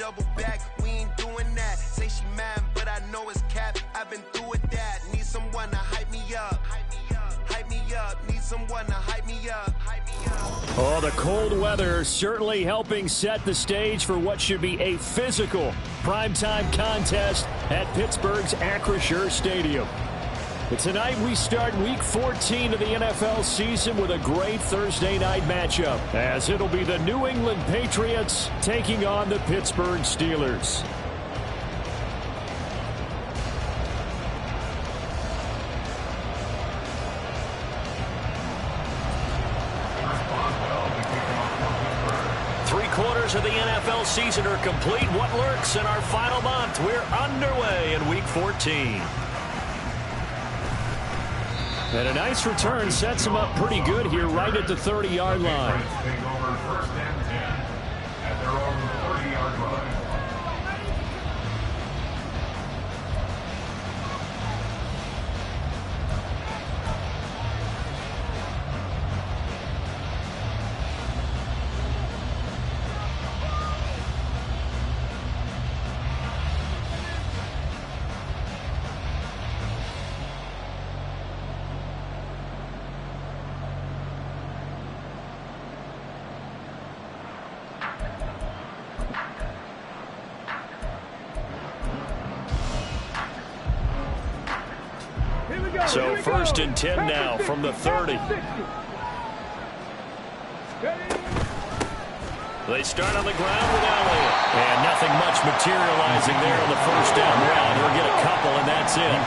double back, we ain't doing that. Say she mad, but I know it's cap. I've been through with that. Need someone to hype me up. Hype me up. Need someone to hype me up. Oh, the cold weather certainly helping set the stage for what should be a physical primetime contest at Pittsburgh's Acrisure Stadium. But tonight we start Week 14 of the NFL season with a great Thursday night matchup, as it'll be the New England Patriots taking on the Pittsburgh Steelers. Three-quarters of the NFL season are complete. What lurks in our final month? We're underway in Week 14. And a nice return sets him up pretty good here right at the 30-yard line. First and 10 at their own 30-yard line. So first and 10 now from the 30. They start on the ground with Elliott. And nothing much materializing there on the first down route. He'll get a couple, and that's it.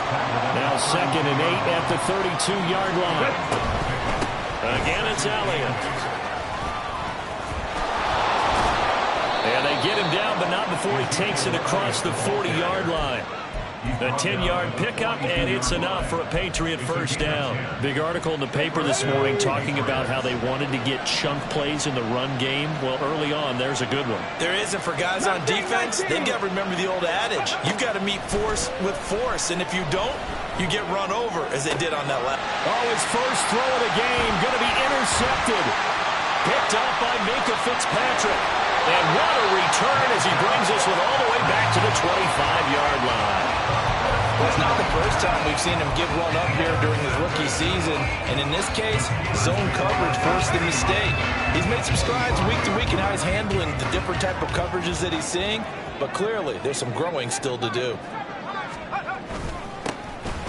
Now 2nd and 8 at the 32-yard line. Again, it's Elliott. And they get him down, but not before he takes it across the 40-yard line. A 10-yard pickup, and it's enough for a Patriot first down. Big article in the paper this morning talking about how they wanted to get chunk plays in the run game. Well, early on, there's a good one. There is, and for guys on defense, they've got to remember the old adage. You've got to meet force with force, and if you don't, you get run over, as they did on that last. Oh, his first throw of the game going to be intercepted. Picked up by Minka Fitzpatrick. And what a return as he brings us all the way back to the 25-yard line. Well, it's not the first time we've seen him give one up here during his rookie season. And in this case, zone coverage forced the mistake. He's made some strides week to week in how he's handling the different type of coverages that he's seeing. But clearly, there's some growing still to do.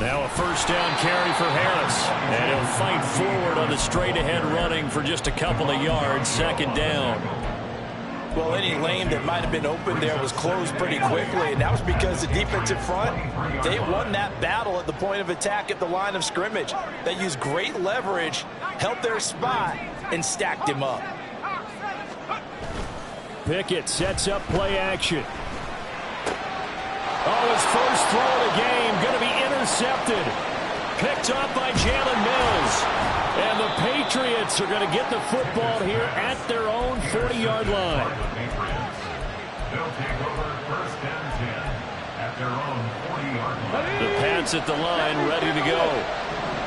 Now a first down carry for Harris. And he'll fight forward on the straight-ahead running for just a couple of yards. 2nd down. Well, any lane that might have been open there was closed pretty quickly, and that was because the defensive front, they won that battle at the point of attack at the line of scrimmage. They used great leverage, held their spot, and stacked him up. Pickett sets up play action. Oh, his first throw of the game going to be intercepted. Picked up by Jalen Mills. And the Patriots are going to get the football here at their own 40-yard line. They'll take over first and 10 at their own 40-yard line. The Pats at the line, ready to go.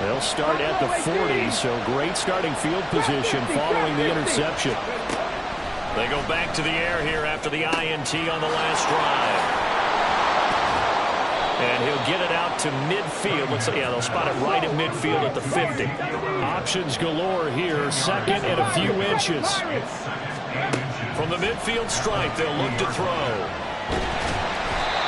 They'll start at the 40, so great starting field position following the interception. They go back to the air here after the INT on the last drive. And he'll get it out to midfield. They'll spot it right at midfield at the 50. Options galore here. 2nd and a few inches. From the midfield stripe, they'll look to throw.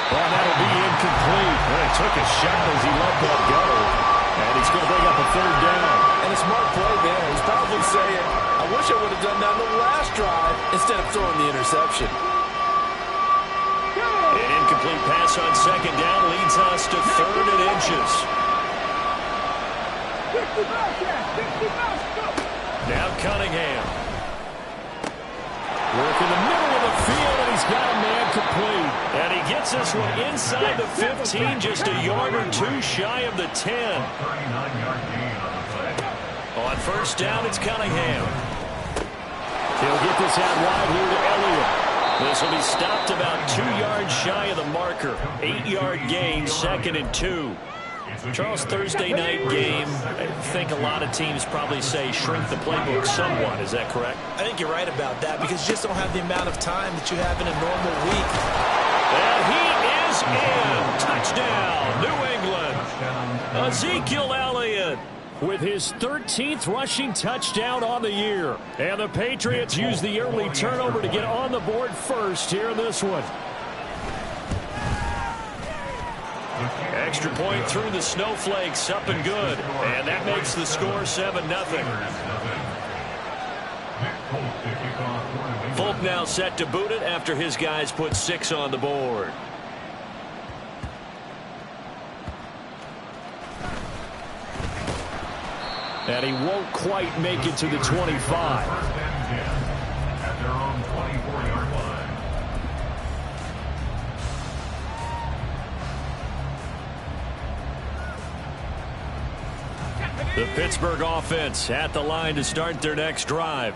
Well, that'll be incomplete. Well, he took a shot as he let that go. And he's going to bring up a 3rd down. And a smart play there. He's probably saying, I wish I would have done that on the last drive instead of throwing the interception. An incomplete pass on 2nd down leads us to 3rd and inches. Now Cunningham. Work in the middle of the field, and he's got a man complete. And he gets this one inside the 15, just a yard or two shy of the 10. On first down, it's Cunningham. He'll get this out wide here to Elliott. This will be stopped about 2 yards shy of the marker. 8-yard gain, 2nd and 2. Charles, Thursday night game, I think a lot of teams probably say shrink the playbook somewhat. Is that correct? I think you're right about that because you just don't have the amount of time that you have in a normal week. And he is in. Touchdown, New England. Ezekiel Elliott with his 13th rushing touchdown on the year. And the Patriots use the early turnover to get on the board first here in this one. Extra point through the snowflakes, up and good. And that makes the score 7-0. Folk now set to boot it after his guys put 6 on the board. And he won't quite make it to the 25. At their own 24-yard line. The Pittsburgh offense at the line to start their next drive.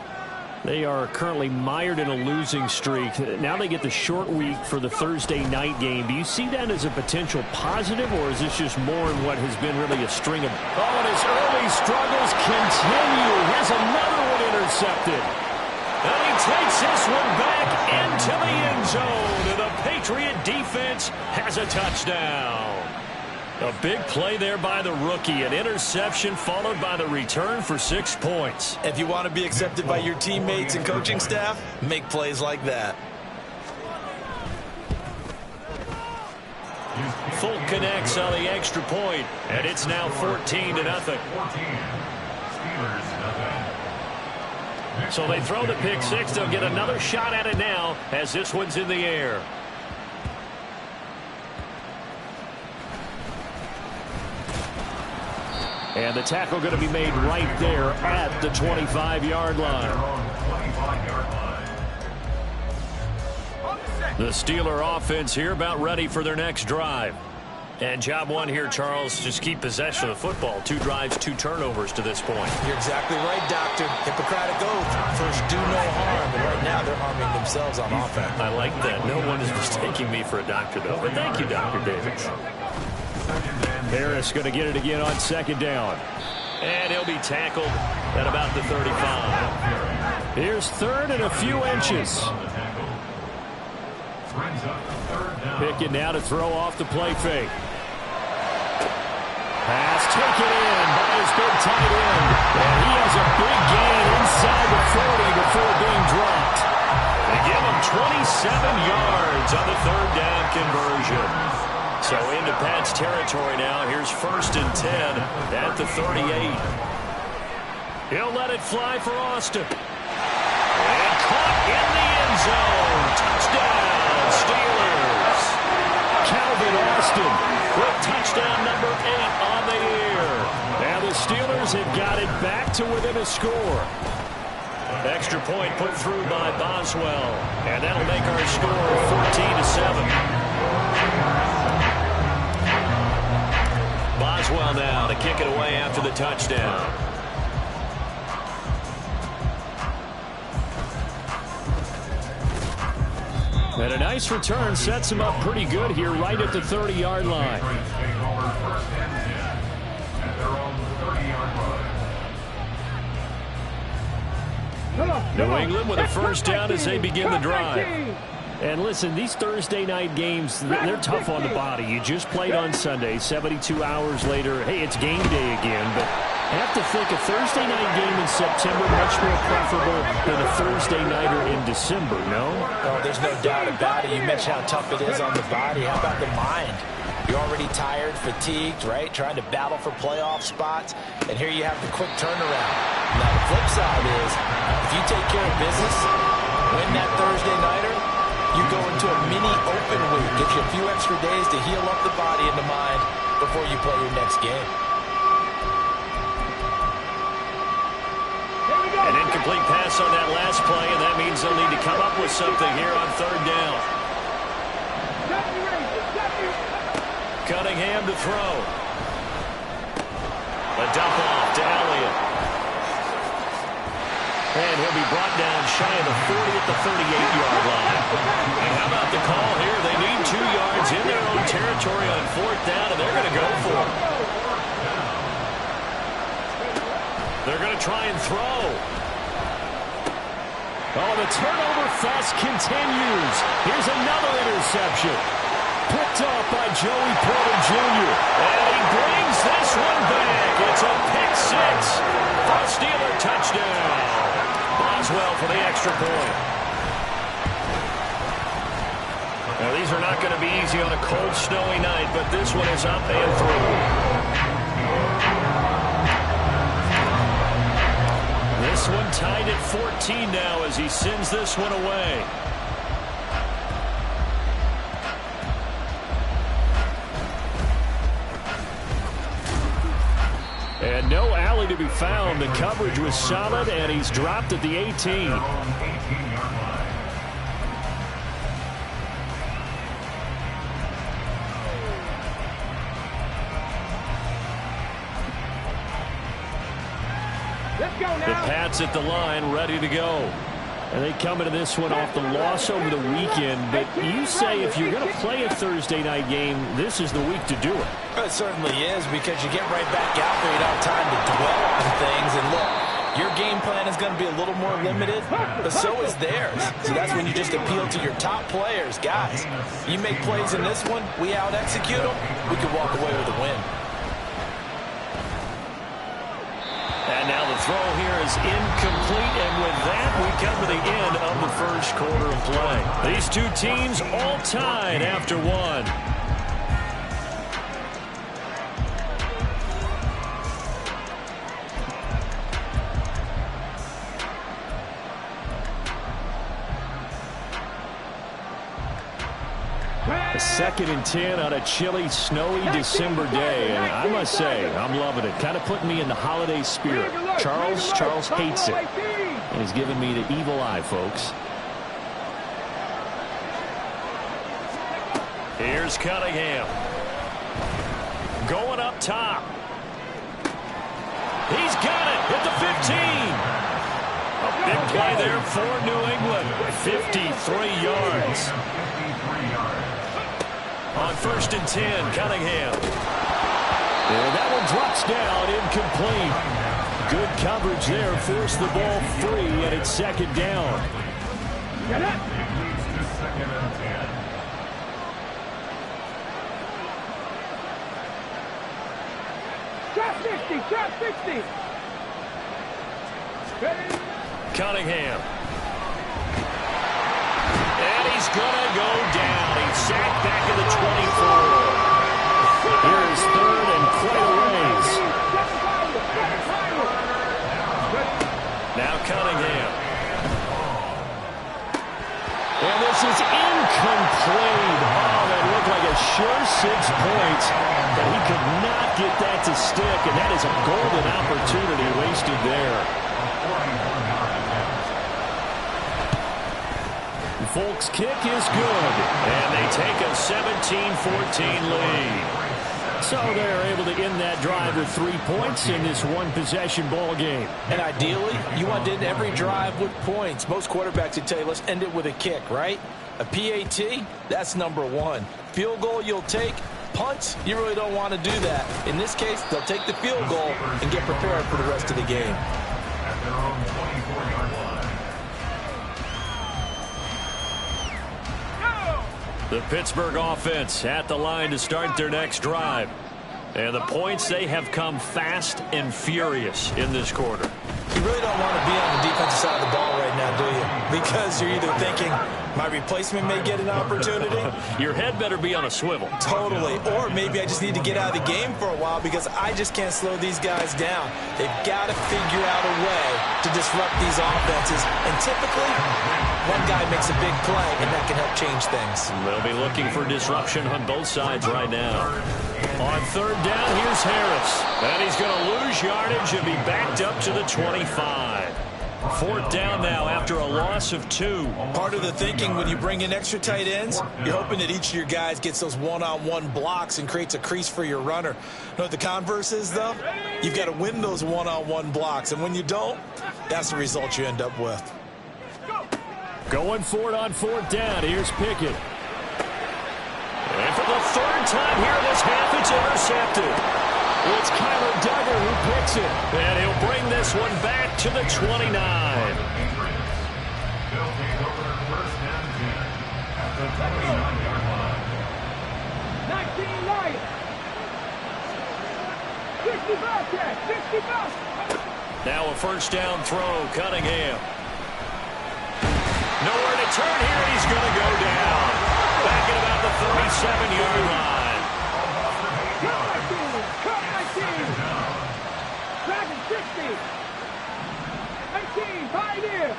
They are currently mired in a losing streak. Now they get the short week for the Thursday night game. Do you see that as a potential positive, or is this just more in what has been really a string of... Oh, and his early struggles continue. Here's another one intercepted. And he takes this one back into the end zone. And the Patriot defense has a touchdown. A big play there by the rookie. An interception followed by the return for 6 points. If you want to be accepted by your teammates and coaching staff, make plays like that. Folk connects on the extra point, and it's now 14-0. So they throw the pick six. They'll get another shot at it now as this one's in the air. And the tackle going to be made right there at the 25-yard line. The Steeler offense here about ready for their next drive. And job one here, Charles, just keep possession of the football. 2 drives, 2 turnovers to this point. You're exactly right, Doctor. Hippocratic oath. First, do no harm. And right now, they're harming themselves on offense. I like that. No one is mistaking me for a doctor, though. But thank you, Dr. Davis. Harris going to get it again on 2nd down. And he'll be tackled at about the 35. Here's 3rd and a few inches. Pickett now to throw off the play fake. Pass taken in by his big tight end. And he has a big gain inside the 40 before being dropped. They give him 27 yards on the 3rd down conversion. So into Pat's territory now. Here's 1st and 10 at the 38. He'll let it fly for Austin. And caught in the end zone. Touchdown, Steelers. Calvin Austin with touchdown number 8 on the year. And the Steelers have got it back to within a score. Extra point put through by Boswell. And that'll make our score 14-7. Boswell now to kick it away after the touchdown. And a nice return sets him up pretty good here right at the 30-yard line. New England with a first down as they begin the drive. And listen, these Thursday night games, they're tough on the body. You just played on Sunday, 72 hours later. Hey, it's game day again, but I have to think a Thursday night game in September much more preferable than a Thursday nighter in December, no? Oh, there's no doubt about it. You mentioned how tough it is on the body. How about the mind? You're already tired, fatigued, right? Trying to battle for playoff spots. And here you have the quick turnaround. Now, the flip side is, if you take care of business, win that Thursday nighter, you go into a mini open week. Gives you a few extra days to heal up the body and the mind before you play your next game. An incomplete pass on that last play, and that means they'll need to come up with something here on 3rd down. Cunningham to throw. A dump off to Elliott. And he'll be brought down shy of the 40 at the 38-yard line. And how about the call here? They need 2 yards in their own territory on 4th down, and they're going to go for it. They're going to try and throw. Oh, the turnover fest continues. Here's another interception. Picked off by Joey Porter Jr. And he brings this one back. It's a pick 6 for a Steeler touchdown. Boswell for the extra point. Now, these are not going to be easy on a cold, snowy night, but this one is up and through. This one tied at 14 now as he sends this one away. And no alley to be found. The coverage was solid, and he's dropped at the 18. Let's go now. The Pats at the line, ready to go. And they come into this one off the loss over the weekend. But you say if you're going to play a Thursday night game, this is the week to do it. It certainly is, because you get right back out there. You don't have time to dwell on things. And look, your game plan is going to be a little more limited, but so is theirs. So that's when you just appeal to your top players. Guys, you make plays in this one, we out-execute them, we can walk away with a win. And now the throw here is incomplete, and with that, we come to the end of the first quarter of play. These two teams all tied after one. A 2nd and 10 on a chilly, snowy December day, and I must say, I'm loving it. Kind of putting me in the holiday spirit. Charles hates it. And he's giving me the evil eye, folks. Here's Cunningham. Going up top. He's got it at the 15. A big play there for New England. 53 yards. On 1st and 10, Cunningham. And that one drops down, incomplete. Good coverage there, forced the ball free, and it's 2nd down. Trap 60. Cunningham. And he's going to go down. He's sacked back at the 24. Here's 3rd and quite a ways. Now Cunningham. And this is incomplete. Oh, that looked like a sure 6 points, but he could not get that to stick, and that is a golden opportunity wasted there. Folks' kick is good, and they take a 17-14 lead. So they're able to end that drive with 3 points in this one-possession ball game. And ideally, you want to end every drive with points. Most quarterbacks would tell you, let's end it with a kick, right? A PAT, that's number 1. Field goal you'll take. Punts, you really don't want to do that. In this case, they'll take the field goal and get prepared for the rest of the game. At their own 24-yard line. The Pittsburgh offense at the line to start their next drive. And the points, they have come fast and furious in this quarter. You really don't want to be on the defensive side of the ball right now, do you? Because you're either thinking, my replacement may get an opportunity. Your head better be on a swivel. Totally. Or maybe I just need to get out of the game for a while because I just can't slow these guys down. They've got to figure out a way to disrupt these offenses. And typically, one guy makes a big play, and that can help change things. They'll be looking for disruption on both sides right now. On 3rd down, here's Harris. And he's going to lose yardage and be backed up to the 25. 4th down now after a loss of 2. Part of the thinking when you bring in extra tight ends, you're hoping that each of your guys gets those one-on-one blocks and creates a crease for your runner. You know what the converse is, though? You've got to win those one-on-one blocks. And when you don't, that's the result you end up with. Going for it on 4th down. Here's Pickett. And for the 3rd time here in this half, it's intercepted. It's Kyler Duggar who picks it. And he'll bring this one back to the 29. They'll take over 1st and 10 at the 29-yard line. 19 Lions. 65. Now a 1st down throw, Cunningham. Nowhere to turn here, and he's going to go down. Back at about the 37-yard line. Cut 19. Dragon 60. 19, Pioneer.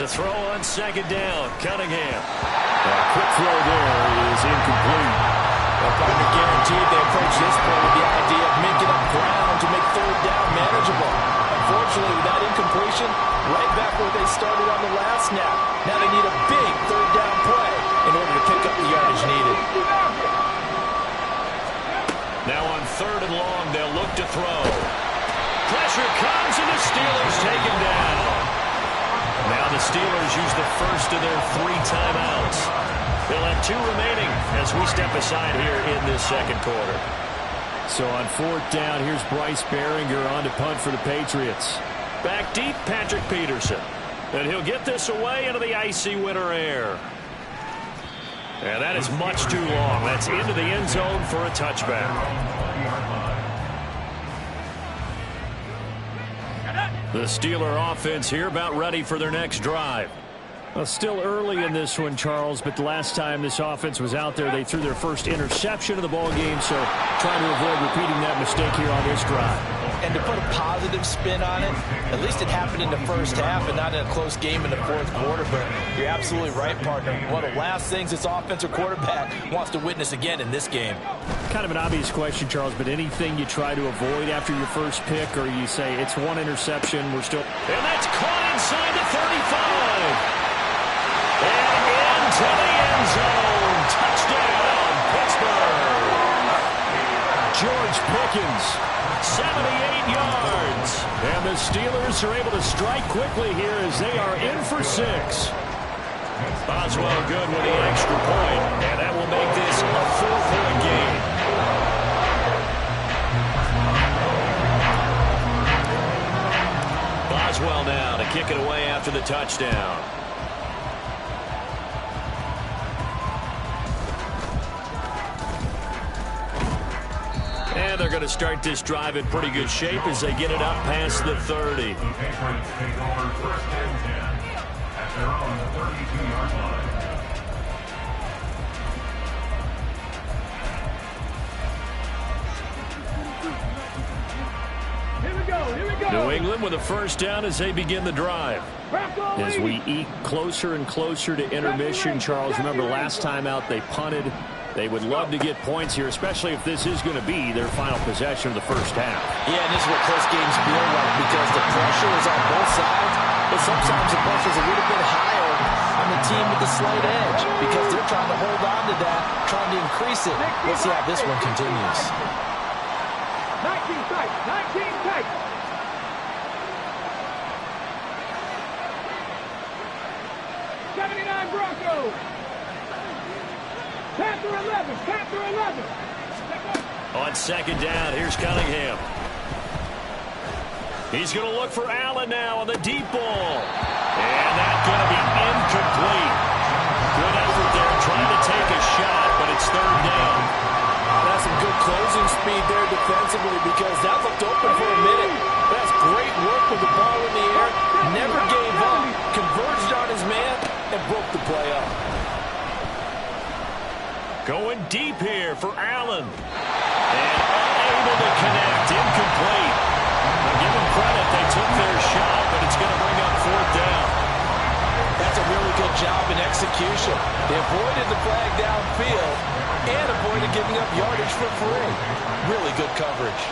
To throw on 2nd down, Cunningham. A quick throw there is incomplete. Well, partner guaranteed they approach this point with the idea of making up ground to make 3rd down manageable. Unfortunately, with that incompletion, right back where they started on the last snap. Now they need a big 3rd down play in order to pick up the yardage needed. Now on 3rd and long, they'll look to throw. Pressure comes, and the Steelers take him down. Now the Steelers use the first of their 3 timeouts. They'll have 2 remaining as we step aside here in this 2nd quarter. So on 4th down, here's Bryce Behringer on to punt for the Patriots. Back deep, Patrick Peterson. And he'll get this away into the icy winter air. And that is much too long. That's into the end zone for a touchback. The Steeler offense here about ready for their next drive. Well, still early in this one, Charles, but the last time this offense was out there, they threw their first interception of the ball game, so trying to avoid repeating that mistake here on this drive. And to put a positive spin on it, at least it happened in the 1st half and not in a close game in the 4th quarter, but you're absolutely right, partner. One of the last things this offensive quarterback wants to witness again in this game. Kind of an obvious question, Charles, but anything you try to avoid after your first pick, or you say it's 1 interception, we're still... And that's caught inside the 35. And into the end zone. Touchdown, Pittsburgh. George Pickens, 78 yards. And the Steelers are able to strike quickly here as they are in for 6. Boswell good with the extra point, and that will make this a 4-point game. Boswell now to kick it away after the touchdown. And they're going to start this drive in pretty good shape as they get it up past the 30. The Patriots take over 1st and 10 at their own 32-yard line. Here we go. New England with a 1st down as they begin the drive. As we eke closer and closer to intermission, Charles, remember last time out they punted. They would love to get points here, especially if this is going to be their final possession of the 1st half. Yeah, and this is what close games feel like because the pressure is on both sides, but sometimes the pressure is a little bit higher on the team with the slight edge because they're trying to hold on to that, trying to increase it. Let's see how this one continues. 19 tight. 19 tight. Broncos. Panther 11. Panther 11. On 2nd down, here's Cunningham. He's going to look for Allen now on the deep ball. And that's going to be incomplete. Good effort there trying to take a shot, but it's 3rd down. That's some good closing speed there defensively because that looked open for a minute. That's great work with the ball in the air. Never gave up. Converged on his man and broke the play up. Going deep here for Allen. And unable to connect. Incomplete. Now give them credit. They took their shot, but it's going to bring up 4th down. That's a really good job in execution. They avoided the flag downfield and avoided giving up yardage for free. Really good coverage.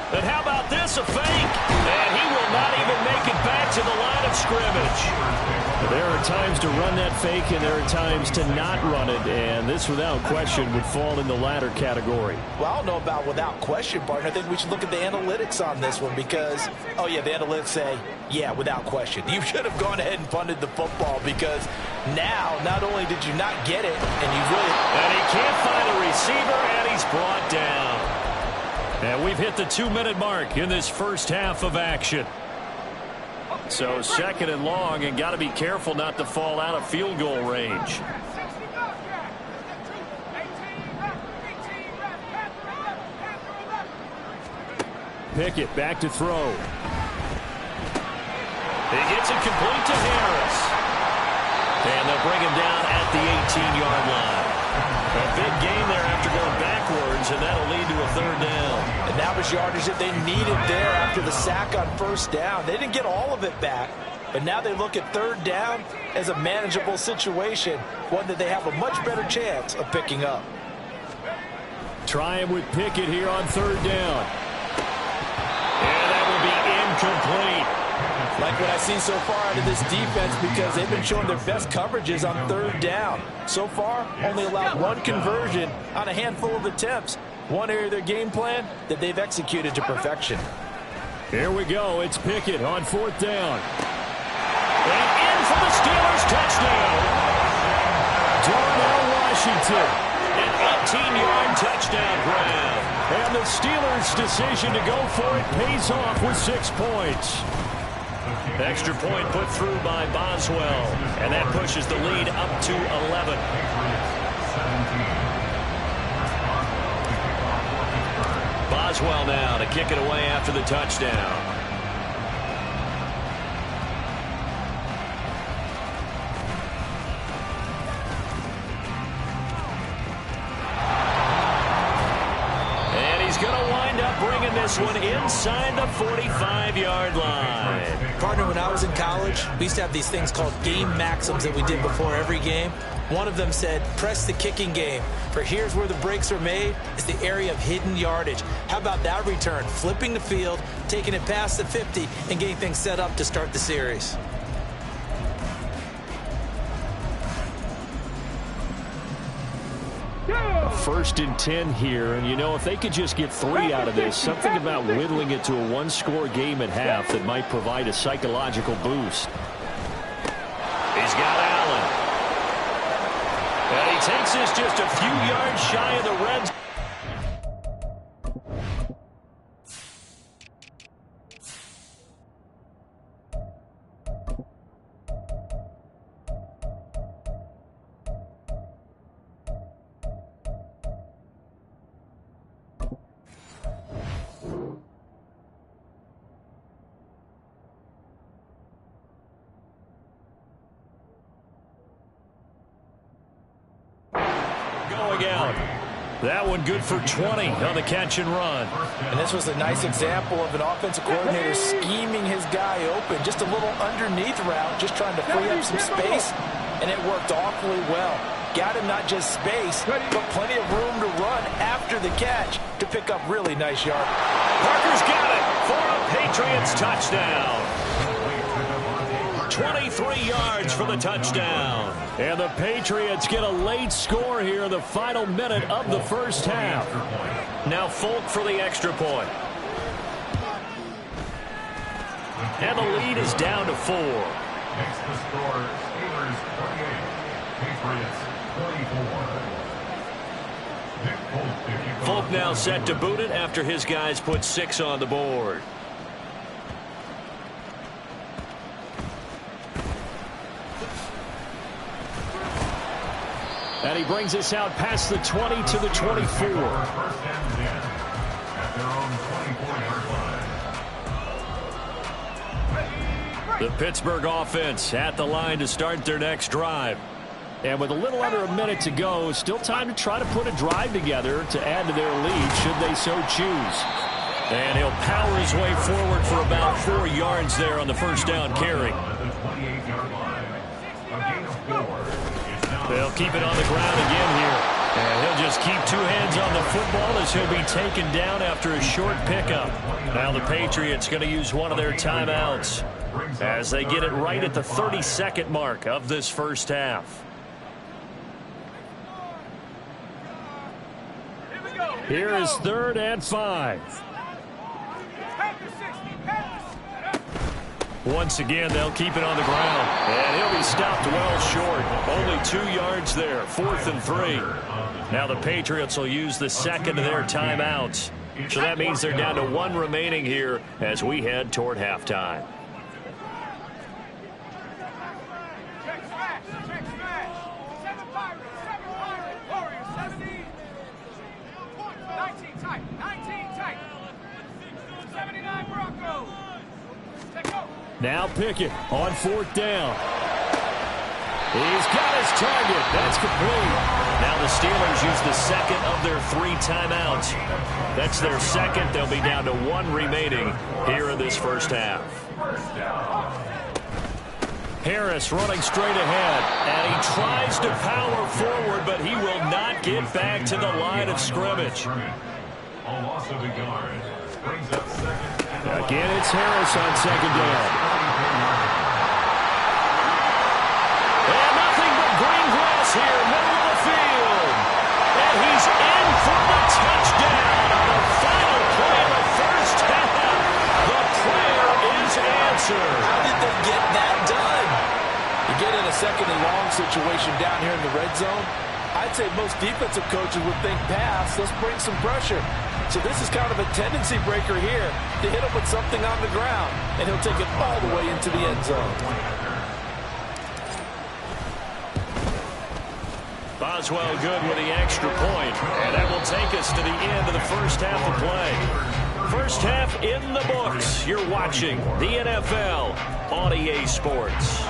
And how about this, a fake? And he will not even make it back to the line of scrimmage. There are times to run that fake, and there are times to not run it, and this, without question, would fall in the latter category. Well, I don't know about without question, partner. I think we should look at the analytics on this one because, oh, yeah, the analytics say, yeah, without question. You should have gone ahead and punted the football because now, not only did you not get it, and you really... And he can't find a receiver, and he's brought down. And we've hit the 2-minute mark in this first half of action. So second and long, and got to be careful not to fall out of field goal range. Pickett back to throw. He gets it complete to Harris. And they'll bring him down at the 18-yard line. A big gain there after going backwards, and that'll lead to a third down. And that was yardage that they needed there after the sack on first down. They didn't get all of it back, but now they look at third down as a manageable situation, one that they have a much better chance of picking up. Try him with Pickett here on third down. And that will be incomplete. Like what I've seen so far out of this defense because they've been showing their best coverages on third down. So far, only allowed one conversion on a handful of attempts. One area of their game plan that they've executed to perfection. Here we go. It's Pickett on fourth down. And in for the Steelers touchdown. Darnell Washington, an 18-yard touchdown grab. And the Steelers' decision to go for it pays off with 6 points. Extra point put through by Boswell, and that pushes the lead up to 11. Boswell now to kick it away after the touchdown. Bringing this one inside the 45-yard line. Partner, when I was in college, we used to have these things called game maxims that we did before every game. One of them said, press the kicking game. For here's where the breaks are made, is the area of hidden yardage. How about that return? Flipping the field, taking it past the 50, and getting things set up to start the series. First and 10 here, and you know, if they could just get 3 out of this, something about whittling it to a one-score game at half that might provide a psychological boost. He's got Allen. And he takes this just a few yards shy of the red zone. That one good for 20 on the catch and run. And this was a nice example of an offensive coordinator scheming his guy open. Just a little underneath route, just trying to free up some space, and it worked awfully well. Got him not just space, but plenty of room to run after the catch to pick up really nice yards. Parker's got it for a Patriots touchdown. 23 yards for the touchdown. And the Patriots get a late score here in the final minute of the first half. Now Folk for the extra point. And the lead is down to 4. Makes the score Steelers 28, Patriots 24. Folk now set to boot it after his guys put 6 on the board. And he brings us out past the 20 to the 24. First and 10 at their own 24-yard line. The Pittsburgh offense at the line to start their next drive. And with a little under a minute to go, still time to try to put a drive together to add to their lead should they so choose. And he'll power his way forward for about 4 yards there on the first down carry. They'll keep it on the ground again here. And he'll just keep 2 hands on the football as he'll be taken down after a short pickup. Now the Patriots going to use one of their timeouts. as they get it right at the 32nd mark of this first half. Here is 3rd and 5. Once again, they'll keep it on the ground. And he'll be stopped well short. Only 2 yards there. 4th and 3. Now the Patriots will use the second of their timeouts. So that means they're down to 1 remaining here as we head toward halftime. Now Pickett on 4th down. He's got his target. That's complete. Now the Steelers use the second of their 3 timeouts. That's their second. They'll be down to 1 remaining here in this first half. Harris running straight ahead, and he tries to power forward, but he will not get back to the line of scrimmage. Again, it's Harris on 2nd down. And nothing but green grass here, middle of the field. And he's in for the touchdown on the final play of the first half. The prayer is answered. How did they get that done? You get in a 2nd and long situation down here in the red zone. I'd say most defensive coaches would think pass. Let's bring some pressure. So this is kind of a tendency breaker here to hit him with something on the ground. And he'll take it all the way into the end zone. Boswell good with the extra point. And that will take us to the end of the first half of play. First half in the books. You're watching the NFL on EA Sports.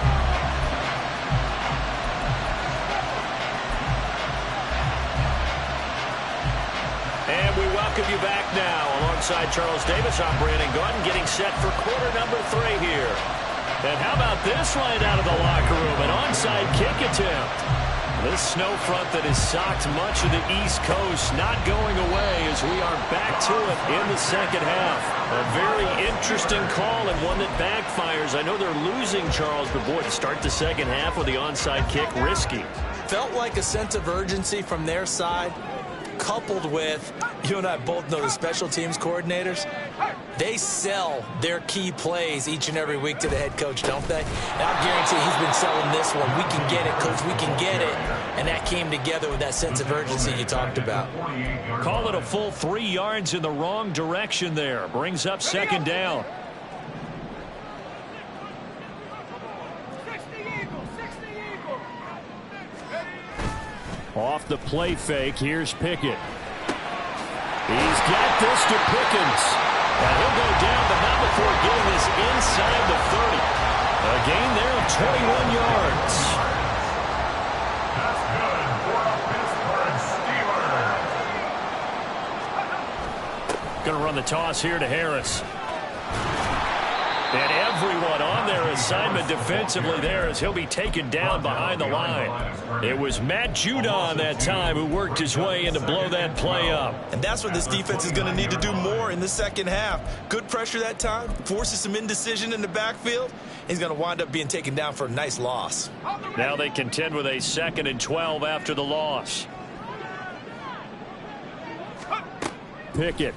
And we welcome you back now. Alongside Charles Davis, I'm Brandon Gordon, getting set for quarter number 3 here. And how about this right out of the locker room? An onside kick attempt. This snow front that has socked much of the East Coast not going away as we are back to it in the second half. A very interesting call and one that backfires. I know they're losing, Charles, but boy, to start the second half with the onside kick, risky. Felt like a sense of urgency from their side, coupled with, you and I both know the special teams coordinators, they sell their key plays each and every week to the head coach, don't they? And I guarantee he's been selling this one. We can get it, coach, we can get it. And that came together with that sense of urgency you talked about. Call it a full 3 yards in the wrong direction there. Brings up 2nd down. Off the play fake, here's Pickett. He's got this to Pickens. And he'll go down, but not before getting this inside the 30. A gain there of 21 yards. That's good for the Pittsburgh Steelers. Going to run the toss here to Harris. And everyone on their assignment defensively there as he'll be taken down behind the line. It was Matt Judon that time who worked his way in to blow that play up. And that's what this defense is going to need to do more in the second half. Good pressure that time, forces some indecision in the backfield. He's going to wind up being taken down for a nice loss. Now they contend with a 2nd and 12 after the loss. Pickett.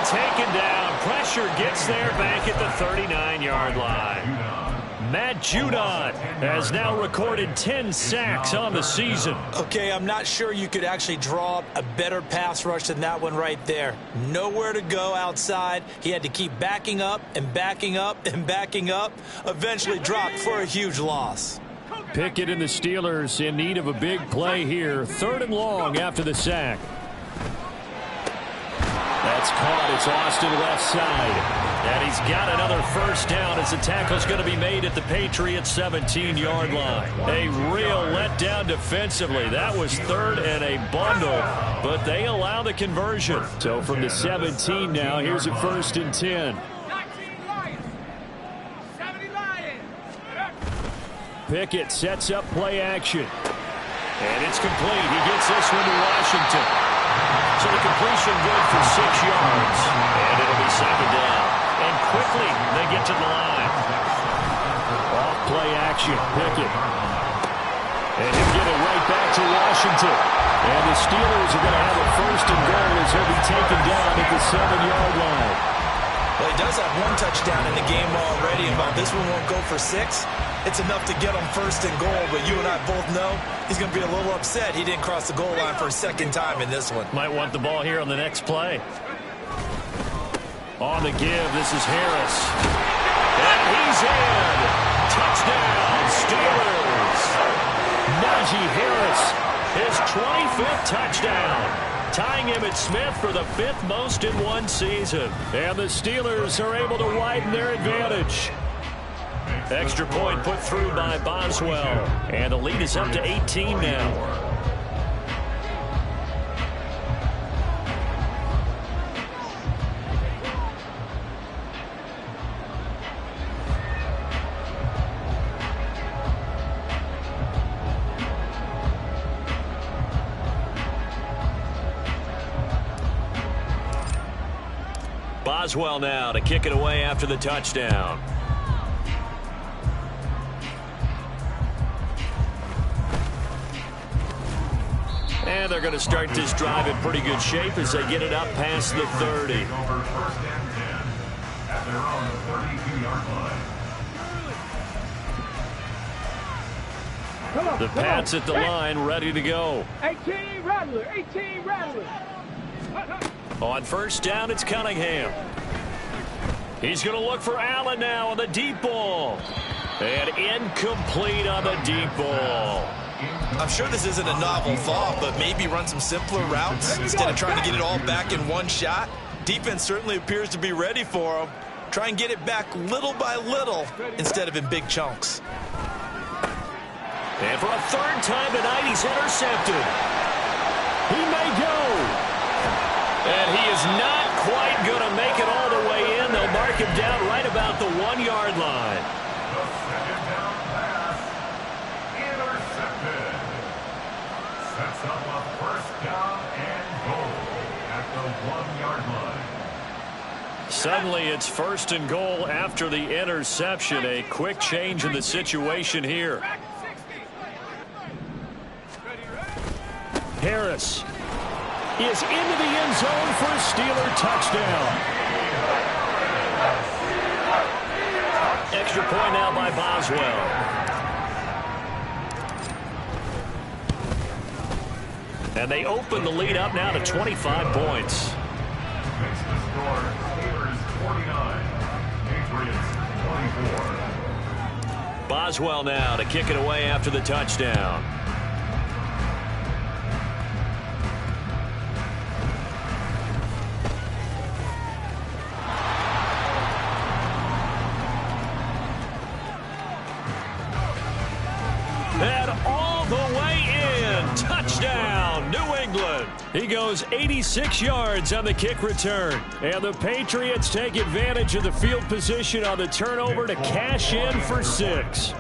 Taken down. Pressure gets there back at the 39-yard line. Matt Judon has now recorded 10 sacks on the season. Okay, I'm not sure you could actually draw up a better pass rush than that one right there. Nowhere to go outside. He had to keep backing up and backing up and backing up. Eventually dropped for a huge loss. Pickett and the Steelers in need of a big play here. 3rd and long after the sack. That's caught. It's Austin left side. And he's got another first down as the tackle's going to be made at the Patriots' 17-yard line. A real letdown defensively. That was 3rd and a bundle, but they allow the conversion. So from the 17 now, here's a 1st and 10. Pickett sets up play action. And it's complete. He gets this one to Washington. So the completion good for 6 yards. And it'll be second down. And quickly they get to the line. Off play action. Pickett. And he'll get it right back to Washington. And the Steelers are going to have a first and goal as he'll be taken down at the 7-yard line. Well, he does have 1 touchdown in the game already, and while this one won't go for 6, it's enough to get him first and goal. But you and I both know he's going to be a little upset he didn't cross the goal line for a second time in this one. Might want the ball here on the next play. On the give, this is Harris. And he's in. Touchdown, Steelers. Najee Harris, his 25th touchdown. Tying him at Smith for the 5th most in one season. And the Steelers are able to widen their advantage. Extra point put through by Boswell. And the lead is up to 18 now. Boswell now to kick it away after the touchdown. And they're going to start this drive in pretty good shape as they get it up past the 30. The Pats at the line, ready to go. 18 Rattler, 18 Rattler. On first down, it's Cunningham. He's going to look for Allen now on the deep ball. And incomplete on the deep ball. I'm sure this isn't a novel thought, but maybe run some simpler routes instead of trying to get it all back in one shot. Defense certainly appears to be ready for him. Try and get it back little by little instead of in big chunks. And for a 3rd time tonight, he's intercepted. He may go. And he is not quite going to make it all the way in. They'll mark him down right about the 1-yard line. The second down pass, intercepted. Sets up a first down and goal at the 1-yard line. Suddenly it's first and goal after the interception. A quick change in the situation here. Harris is into the end zone for a Steeler touchdown. Extra point now by Boswell. And they open the lead up now to 25 points. Makes the score Steelers 49, Patriots 24. Boswell now to kick it away after the touchdown. And all the way in. Touchdown, New England. He goes 86 yards on the kick return. And the Patriots take advantage of the field position on the turnover to cash in for 6.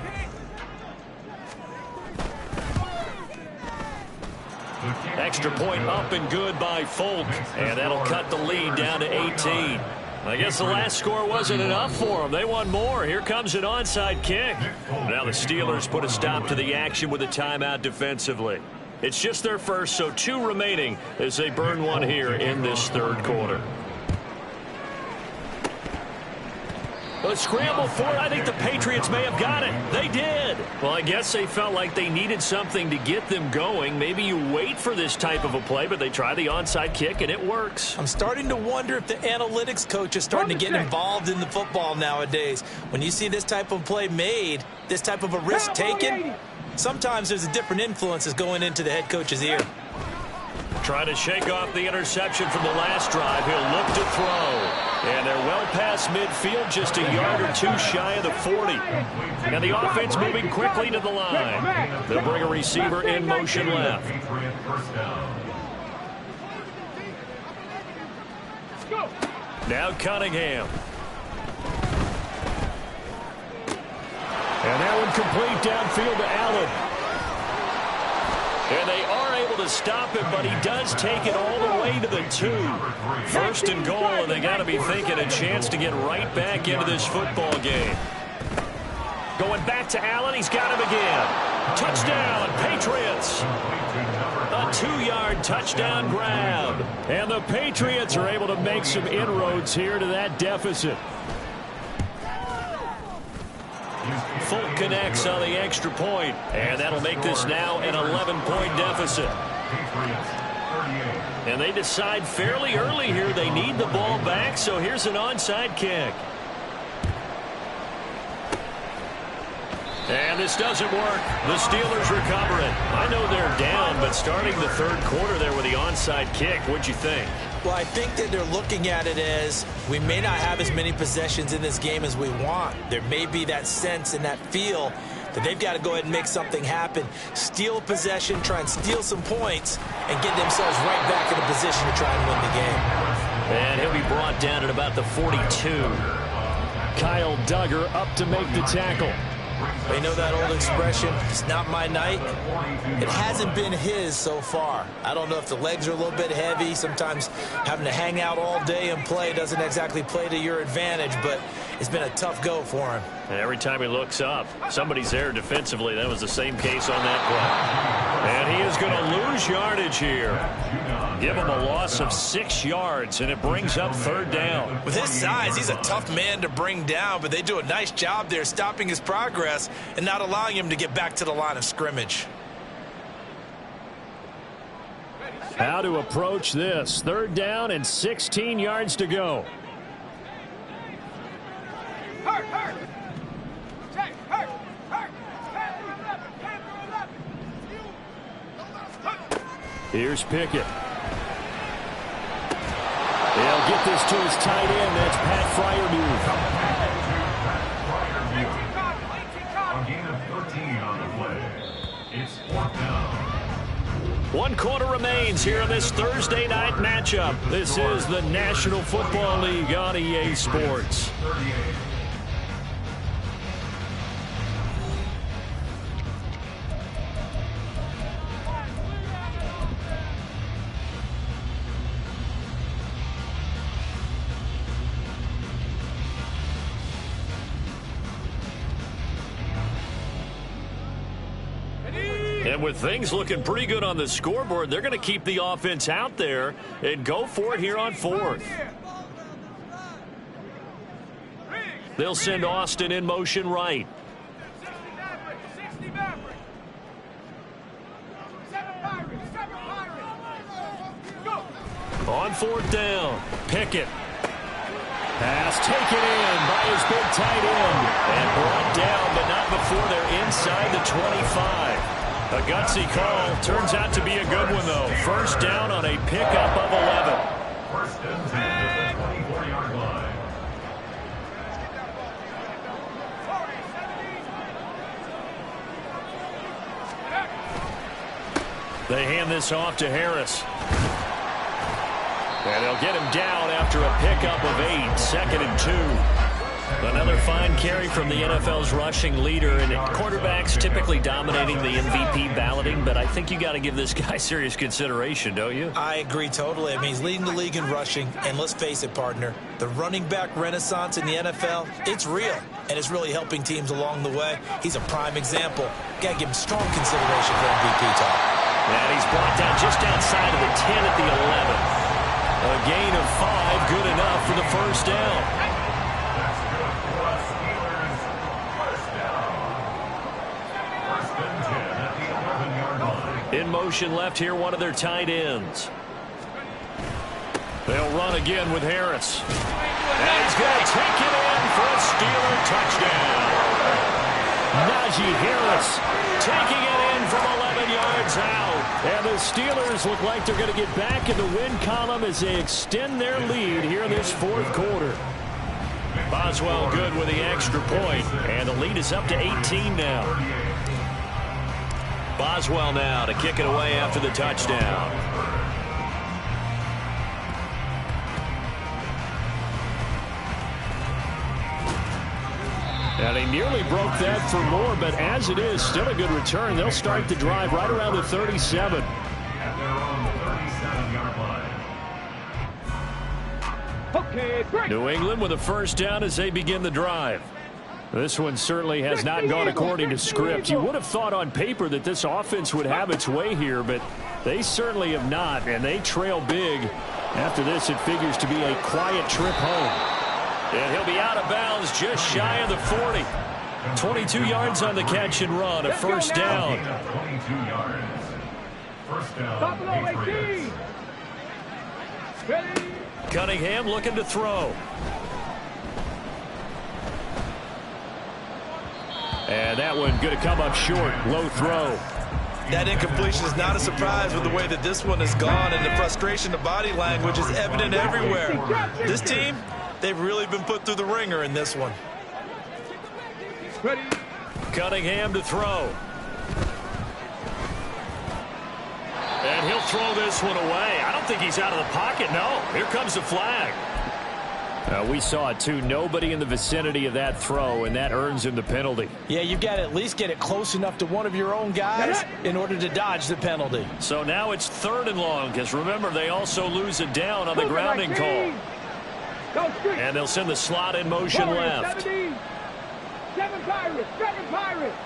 Extra point up and good by Folk. And that'll cut the lead down to 18. I guess the last score wasn't enough for them. They want more. Here comes an onside kick. Now the Steelers put a stop to the action with a timeout defensively. It's just their first, so 2 remaining as they burn one here in this 3rd quarter. A scramble for it. I think the Patriots may have got it. They did. Well, I guess they felt like they needed something to get them going. Maybe you wait for this type of a play, but they try the onside kick, and it works. I'm starting to wonder if the analytics coach is starting to get involved in the football nowadays. When you see this type of play made, this type of a risk taken, sometimes there's a different influences going into the head coach's ear. Trying to shake off the interception from the last drive. He'll look to throw. And they're well past midfield, just a yard or 2 shy of the 40. And the offense moving quickly to the line. They'll bring a receiver in motion left. Now Cunningham. And that one complete downfield to Allen. And they are able to stop him, but he does take it all the way to the 2. First and goal, and they got to be thinking a chance to get right back into this football game. Going back to Allen, he's got him again. Touchdown, Patriots. A 2-yard touchdown grab. And the Patriots are able to make some inroads here to that deficit. Folk connects on the extra point, and that'll make this now an 11-point deficit. And they decide fairly early here they need the ball back, so here's an onside kick. And this doesn't work. The Steelers recover it. I know they're down, but starting the third quarter there with the onside kick, what'd you think? Well, I think that they're looking at it as we may not have as many possessions in this game as we want. There may be that sense and that feel that they've got to go ahead and make something happen. Steal possession, try and steal some points, and get themselves right back in a position to try and win the game. And he'll be brought down at about the 42. Kyle Duggar up to make the tackle. You know that old expression, it's not my night? It hasn't been his so far. I don't know if the legs are a little bit heavy. Sometimes having to hang out all day and play doesn't exactly play to your advantage, but it's been a tough go for him. And every time he looks up, somebody's there defensively. That was the same case on that play. And he is going to lose yardage here. Give him a loss of 6 yards, and it brings up third down. With his size, he's a tough man to bring down, but they do a nice job there stopping his progress and not allowing him to get back to the line of scrimmage. How to approach this. Third down and 16 yards to go. Here's Pickett. They'll get this to his tight end. That's Pat Freiermuth. A gain of 13 on the play. It's 4th down. 1 quarter remains here in this Thursday night matchup. This is the National Football League on EA Sports. 38. And with things looking pretty good on the scoreboard, they're going to keep the offense out there and go for it here on 4th. They'll send Austin in motion right. On 4th down, Pickett. Pass taken in by his big tight end. And brought down, but not before they're inside the 25. A gutsy call. Turns out to be a good one, though. First down on a pickup of 11. First and 10 at the 24-yard line. They hand this off to Harris. And they'll get him down after a pickup of 8. 2nd and 2. Another fine carry from the NFL's rushing leader, and quarterbacks typically dominating the MVP balloting, but I think you got to give this guy serious consideration, don't you? I agree totally. I mean, he's leading the league in rushing, and let's face it, partner, the running back renaissance in the NFL, it's real, and it's really helping teams along the way. He's a prime example. Got to give him strong consideration for MVP talk. And he's brought down just outside of the 10 at the 11. A gain of 5, good enough for the first down. In motion left here, one of their tight ends. They'll run again with Harris. And he's going to take it in for a Steeler touchdown. Najee Harris taking it in from 11 yards out. And the Steelers look like they're going to get back in the win column as they extend their lead here in this 4th quarter. Boswell good with the extra point, and the lead is up to 18 now. Boswell now to kick it away after the touchdown. And he nearly broke that for more, but as it is, still a good return. They'll start the drive right around the 37. At their own 37-yard line. Okay, break. New England with a first down as they begin the drive. This one certainly has not gone according to script. You would have thought on paper that this offense would have its way here, but they certainly have not, and they trail big. After this, it figures to be a quiet trip home. And he'll be out of bounds just shy of the 40. 22 yards on the catch and run, a first down. 22 yards. First down, Buffalo Patriots. 18. Ready. Cunningham looking to throw. And that one going to come up short. Low throw. That incompletion is not a surprise with the way that this one has gone, and the frustration of body language is evident everywhere. This team, they've really been put through the ringer in this one. Ready. Cunningham to throw. And he'll throw this one away. I don't think he's out of the pocket. No, here comes the flag. We saw it too. Nobody in the vicinity of that throw, and that earns him the penalty. Yeah, you've got to at least get it close enough to one of your own guys in order to dodge the penalty. So now it's 3rd and long, because remember, they also lose it down on the grounding call. And they'll send the slot in motion left. 7 Pirates, 7 Pirates.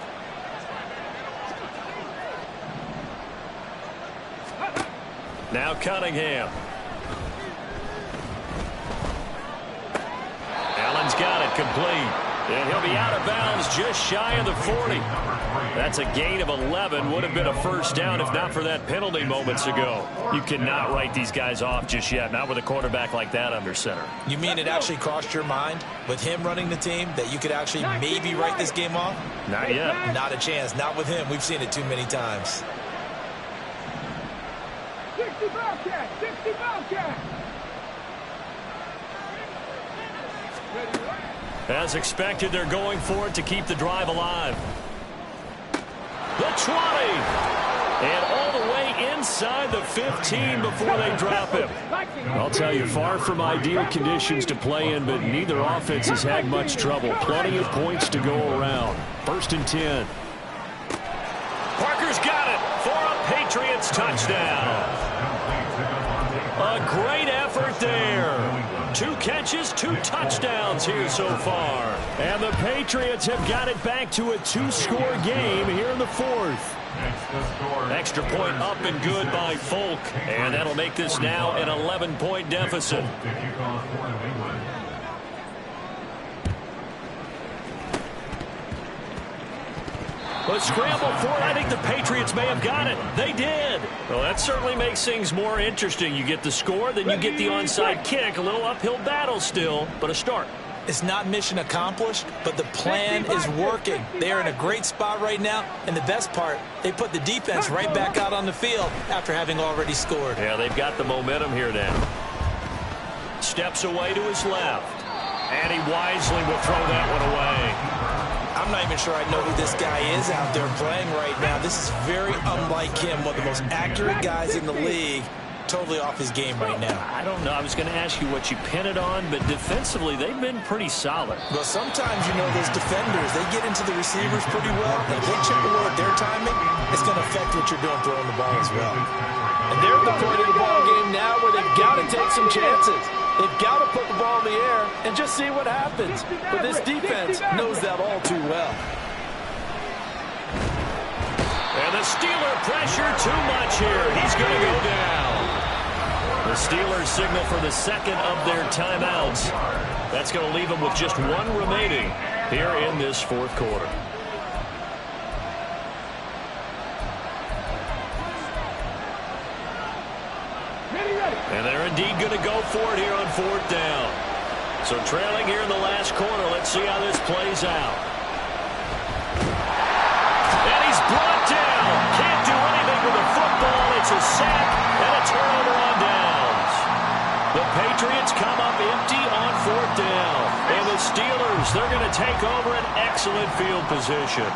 Now Cunningham. Allen's got it complete. And he'll be out of bounds just shy of the 40. That's a gain of 11. Would have been a first down if not for that penalty moments ago. You cannot write these guys off just yet, not with a quarterback like that under center. You mean it actually crossed your mind with him running the team that you could actually maybe write this game off? Not yet. Not a chance. Not with him. We've seen it too many times. 60 Bobcat, 60 Bobcat. As expected, they're going for it to keep the drive alive. The 20. And all the way inside the 15 before they drop him. I'll tell you, far from ideal conditions to play in, but neither offense has had much trouble. Plenty of points to go around. 1st and 10. Parker's got it for a Patriots touchdown. A great effort there. 2 catches, 2 touchdowns here so far. And the Patriots have got it back to a 2-score game here in the 4th. Extra point up and good by Folk. And that'll make this now an 11-point deficit. But scramble for it. I think the Patriots may have got it. They did. Well, that certainly makes things more interesting. You get the score, then you get the onside kick. A little uphill battle still, but a start. It's not mission accomplished, but the plan is working. They are in a great spot right now, and the best part, they put the defense right back out on the field after having already scored. Yeah, they've got the momentum here now. Steps away to his left, and he wisely will throw that one away. I'm not even sure I know who this guy is out there playing right now. This is very unlike him, one of the most accurate guys in the league. Totally off his game right now. I don't know. I was going to ask you what you pin it on, but defensively, they've been pretty solid. Well, sometimes, you know, those defenders, they get into the receivers pretty well. And if they chip away at their timing, it's going to affect what you're doing throwing the ball as well. And they're at the point of the ball game now where they've got to take some chances. They've got to put the ball in the air and just see what happens. But this defense knows that all too well. And the Steeler pressure too much here. He's going to go down. The Steelers signal for the second of their timeouts. That's going to leave them with just 1 remaining here in this 4th quarter. And they're indeed going to go for it here on 4th down. So trailing here in the last quarter. Let's see how this plays out. And he's brought down. Can't do anything with the football. It's a sack and a turnover on downs. The Patriots come up empty on 4th down. And the Steelers, they're going to take over an excellent field position.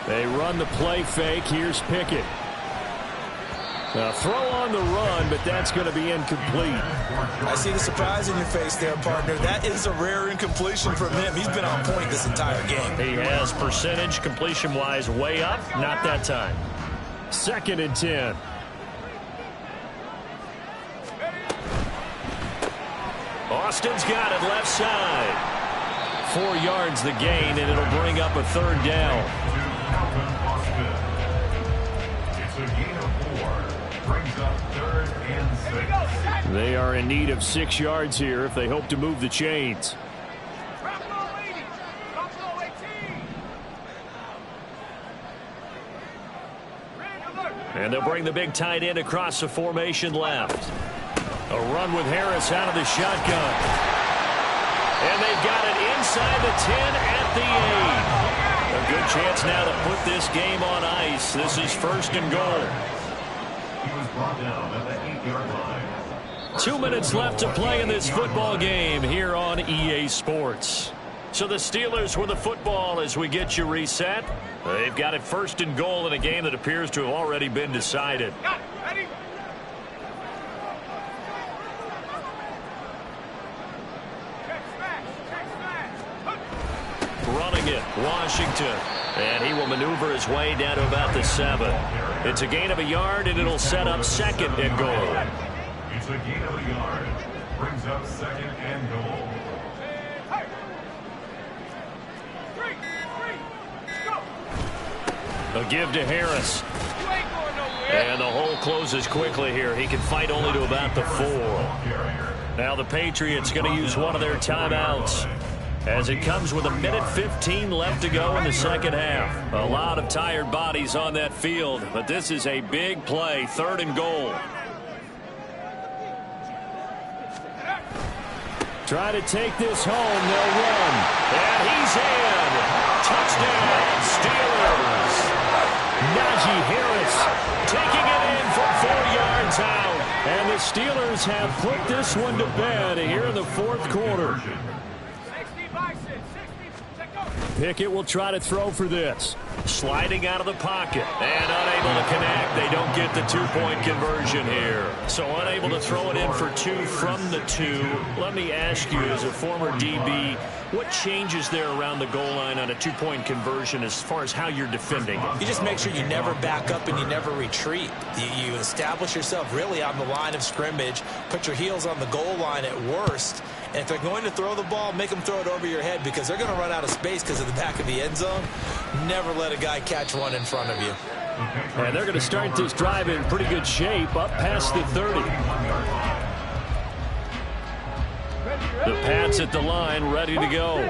They run the play fake. Here's Pickett. A throw on the run, but that's going to be incomplete. I see the surprise in your face there, partner. That is a rare incompletion from him. He's been on point this entire game. He has percentage completion-wise way up. Not that time. 2nd and 10. Austin's got it left side. 4 yards the gain, and it'll bring up a 3rd down. It's a gain of 4. Brings up 3rd and 6. They are in need of 6 yards here if they hope to move the chains. And they'll bring the big tight end across the formation left. A run with Harris out of the shotgun. And they've got it inside the 10 at the 8. A good chance now to put this game on ice. This is 1st and goal. He was brought down at the 8-yard line. 2 minutes left to play in this football game here on EA Sports. So the Steelers with the football as we get you reset. They've got it 1st and goal in a game that appears to have already been decided. Ready? Running it, Washington. And he will maneuver his way down to about the 7. It's a gain of a yard, and it'll set up 2nd and goal. It's a gain of a yard. Brings up 2nd and goal. A give to Harris. And the hole closes quickly here. He can fight only to about the 4. Now the Patriots going to use one of their timeouts as it comes with 1:15 left to go in the 2nd half. A lot of tired bodies on that field, but this is a big play, 3rd and goal. Try to take this home, they'll run. And he's in. Touchdown, Steelers. Najee Harris taking it in from 4 yards out. And the Steelers have put this one to bed here in the 4th quarter. Pickett will try to throw for this. Sliding out of the pocket and unable to connect. They don't get the 2-point conversion here. So unable to throw it in for 2 from the 2. Let me ask you, as a former DB, what changes there around the goal line on a 2-point conversion as far as how you're defending? You just make sure you never back up and you never retreat. You establish yourself really on the line of scrimmage, put your heels on the goal line at worst, and if they're going to throw the ball, make them throw it over your head because they're going to run out of space because of the back of the end zone. Never let a guy catch one in front of you. And they're going to start this drive in pretty good shape up past the 30. The Pats at the line, ready to go.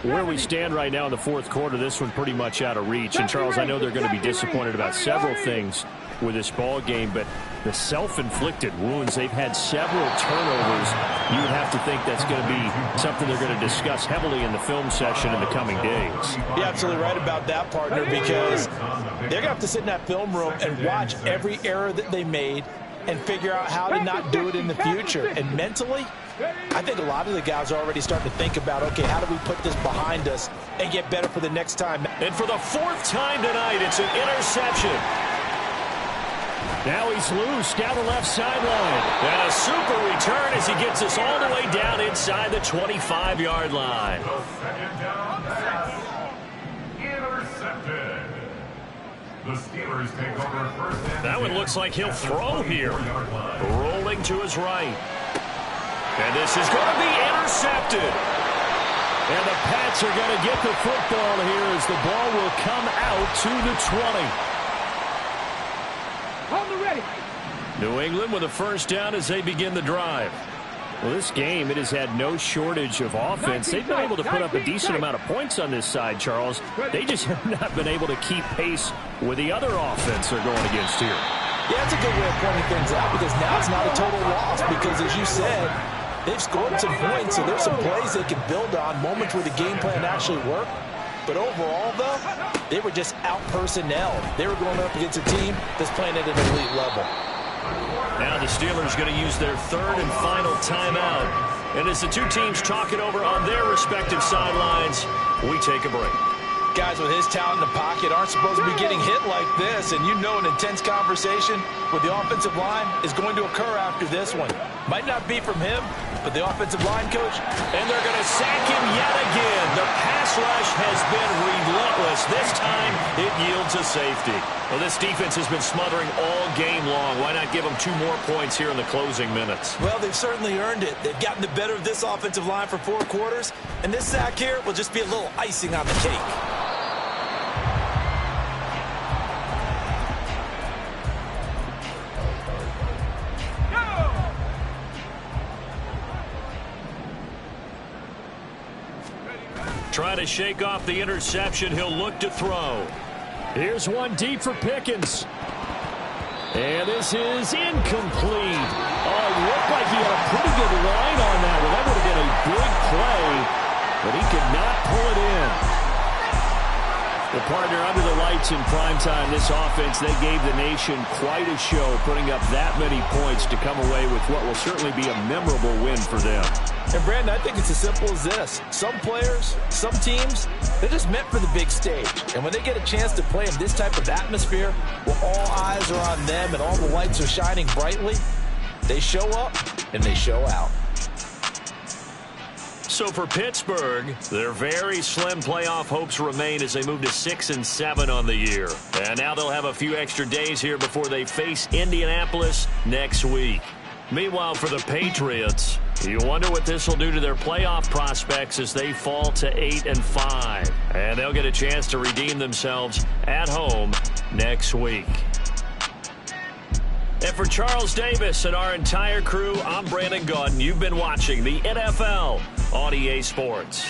Where we stand right now in the 4th quarter, this one pretty much out of reach. And, Charles, I know they're going to be disappointed about several things with this ball game, but the self-inflicted wounds, they've had several turnovers. You would have to think that's going to be something they're going to discuss heavily in the film session in the coming days. You're absolutely right about that, partner, because they're going to have to sit in that film room and watch every error that they made and figure out how to not do it in the future. And mentally, I think a lot of the guys are already starting to think about, okay, how do we put this behind us and get better for the next time? And for the 4th time tonight, it's an interception. Now he's loose down the left sideline. And a super return as he gets us all the way down inside the 25-yard line. The 2nd down pass. Intercepted. The Steelers take over 1st and That one 10 looks like he'll throw here. 24-yard line. Rolling to his right. And this is going to be intercepted. And the Pats are going to get the football here as the ball will come out to the 20. New England with a 1st down as they begin the drive. Well, this game, it has had no shortage of offense. They've been able to put up a decent amount of points on this side, Charles. They just have not been able to keep pace with the other offense they're going against here. Yeah, that's a good way of pointing things out because now it's not a total loss because, as you said, they've scored some points, so there's some plays they can build on, moments where the game plan actually worked. But overall, though, they were just out-personnel. They were going up against a team that's playing at an elite level. Now the Steelers going to use their 3rd and final timeout. And as the two teams talk it over on their respective sidelines, we take a break. Guys with his talent in the pocket aren't supposed to be getting hit like this, and you know an intense conversation with the offensive line is going to occur after this one. Might not be from him, but the offensive line coach. And they're going to sack him yet again. The pass rush has been relentless. This time, it yields a safety. Well, this defense has been smothering all game long. Why not give them 2 more points here in the closing minutes? Well, they've certainly earned it. They've gotten the better of this offensive line for 4 quarters, and this sack here will just be a little icing on the cake. Trying to shake off the interception. He'll look to throw. Here's one deep for Pickens. And this is incomplete. Oh, it looked like he had a pretty good line on that one. That would have been a big play, but he could not pull it in. The partner under the lights in primetime, this offense, they gave the nation quite a show, putting up that many points to come away with what will certainly be a memorable win for them. And, Brandon, I think it's as simple as this. Some players, some teams, they're just meant for the big stage. And when they get a chance to play in this type of atmosphere where all eyes are on them and all the lights are shining brightly, they show up and they show out. So for Pittsburgh, their very slim playoff hopes remain as they move to 6-7 on the year. And now they'll have a few extra days here before they face Indianapolis next week. Meanwhile, for the Patriots, you wonder what this will do to their playoff prospects as they fall to 8-5. And they'll get a chance to redeem themselves at home next week. And for Charles Davis and our entire crew, I'm Brandon Gaudin. You've been watching the NFL on EA Sports.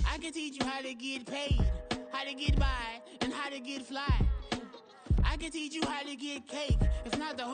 I can teach you how to get paid, how to get by, and how to get fly. I can teach you how to get cake. It's not the whole